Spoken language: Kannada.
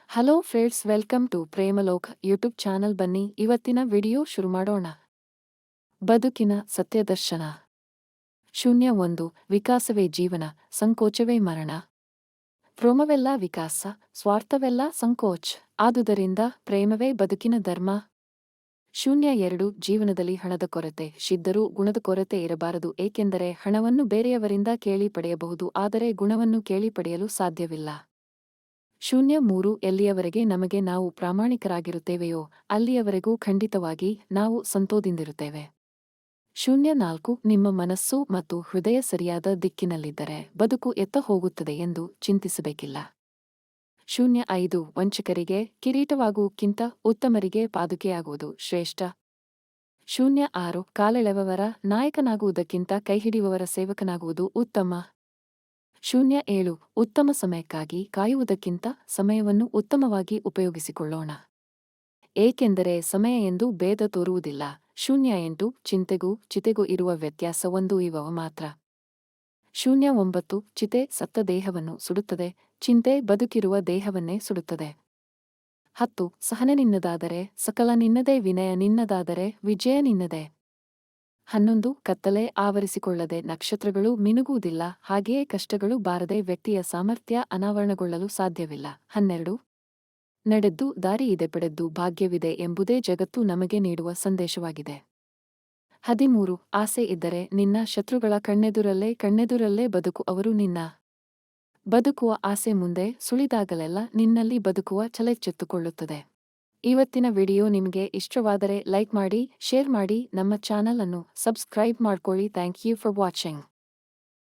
Hello friends, welcome to Premalok YouTube channel. ಬನ್ನಿ ಇವತ್ತಿನ ವಿಡಿಯೋ ಶುರು ಮಾಡೋಣ. ಬದುಕಿನ ಸತ್ಯದರ್ಶನ. ಶೂನ್ಯ 1. ವಿಕಾಸವೇ ಜೀವನ, ಸಂಕೋಚವೇ ಮರಣ. ಪ್ರೇಮವೆಲ್ಲ ವಿಕಾಸ, ಸ್ವಾರ್ಥವೆಲ್ಲ ಸಂಕೋಚ. ಆದುದರಿಂದ ಪ್ರೇಮವೇ ಬದುಕಿನ ಧರ್ಮ. ಶೂನ್ಯ 2. ಜೀವನದಲ್ಲಿ ಹಣದ ಕೊರತೆ ಶಿದ್ದರೂ ಗುಣದ ಕೊರತೆ ಇರಬಾರದು, ಏಕೆಂದರೆ ಹಣವನ್ನು ಬೇರೆಯವರಿಂದ ಕೇಳಿ ಪಡೆಯಬಹುದು, ಆದರೆ ಗುಣವನ್ನು ಕೇಳಿ ಪಡೆಯಲು ಸಾಧ್ಯವಿಲ್ಲ. ಶೂನ್ಯ 3. ಎಲ್ಲಿಯವರೆಗೆ ನಮಗೆ ನಾವು ಪ್ರಾಮಾಣಿಕರಾಗಿರುತ್ತೇವೆಯೋ ಅಲ್ಲಿಯವರೆಗೂ ಖಂಡಿತವಾಗಿ ನಾವು ಸಂತೋಷದಿಂದಿರುತ್ತೇವೆ. ಶೂನ್ಯ 4. ನಿಮ್ಮ ಮನಸ್ಸು ಮತ್ತು ಹೃದಯ ಸರಿಯಾದ ದಿಕ್ಕಿನಲ್ಲಿದ್ದರೆ ಬದುಕು ಎತ್ತ ಹೋಗುತ್ತದೆ ಎಂದು ಚಿಂತಿಸಬೇಕಿಲ್ಲ. ಶೂನ್ಯ 5. ವಂಚಕರಿಗೆ ಕಿರೀಟವಾಗುವುದಕ್ಕಿಂತ ಉತ್ತಮರಿಗೆ ಪಾದುಕೆಯಾಗುವುದು ಶ್ರೇಷ್ಠ. ಶೂನ್ಯ 6. ಕಾಲೆಳೆವವರ ನಾಯಕನಾಗುವುದಕ್ಕಿಂತ ಕೈಹಿಡಿಯುವವರ ಸೇವಕನಾಗುವುದು ಉತ್ತಮ. ಶೂನ್ಯ 7. ಉತ್ತಮ ಸಮಯಕ್ಕಾಗಿ ಕಾಯುವುದಕ್ಕಿಂತ ಸಮಯವನ್ನು ಉತ್ತಮವಾಗಿ ಉಪಯೋಗಿಸಿಕೊಳ್ಳೋಣ, ಏಕೆಂದರೆ ಸಮಯ ಎಂದು ಭೇದ ತೋರುವುದಿಲ್ಲ. ಶೂನ್ಯ 8. ಚಿಂತೆಗೂ ಚಿತೆಗೂ ಇರುವ ವ್ಯತ್ಯಾಸ ಒಂದು ಇವ ಮಾತ್ರ. ಶೂನ್ಯ 9. ಚಿತೆ ಸತ್ತ ದೇಹವನ್ನು ಸುಡುತ್ತದೆ, ಚಿಂತೆ ಬದುಕಿರುವ ದೇಹವನ್ನೇ ಸುಡುತ್ತದೆ. 10. ಸಹನೆ ನಿನ್ನದಾದರೆ ಸಕಲ ನಿನ್ನದೇ, ವಿನಯ ನಿನ್ನದಾದರೆ ವಿಜಯ ನಿನ್ನದೇ. 11. ಕತ್ತಲೆ ಆವರಿಸಿಕೊಳ್ಳದೆ ನಕ್ಷತ್ರಗಳು ಮಿನುಗುವುದಿಲ್ಲ, ಹಾಗೆಯೇ ಕಷ್ಟಗಳು ಬಾರದೆ ವ್ಯಕ್ತಿಯ ಸಾಮರ್ಥ್ಯ ಅನಾವರಣಗೊಳ್ಳಲು ಸಾಧ್ಯವಿಲ್ಲ. 12. ನಡೆದ್ದು ದಾರಿ ಇದೆ, ಪಡೆದ್ದು ಭಾಗ್ಯವಿದೆ ಎಂಬುದೇ ಜಗತ್ತು ನಮಗೆ ನೀಡುವ ಸಂದೇಶವಾಗಿದೆ. 13. ಆಸೆ ಇದ್ದರೆ ನಿನ್ನ ಶತ್ರುಗಳ ಕಣ್ಣೆದುರಲ್ಲೇ ಬದುಕು, ಅವರು ನಿನ್ನ ಬದುಕುವ ಆಸೆ ಮುಂದೆ ಸುಳಿದಾಗಲೆಲ್ಲ ನಿನ್ನಲ್ಲಿ ಬದುಕುವ ಛಲೆಚ್ಚೆತ್ತುಕೊಳ್ಳುತ್ತದೆ. ಇವತ್ತಿನ ವಿಡಿಯೋ ನಿಮಗೆ ಇಷ್ಟವಾದರೆ ಲೈಕ್ ಮಾಡಿ, ಶೇರ್ ಮಾಡಿ, ನಮ್ಮ ಚಾನಲ್ ಅನ್ನು ಸಬ್ಸ್ಕ್ರೈಬ್ ಮಾಡ್ಕೊಳ್ಳಿ. Thank you for watching.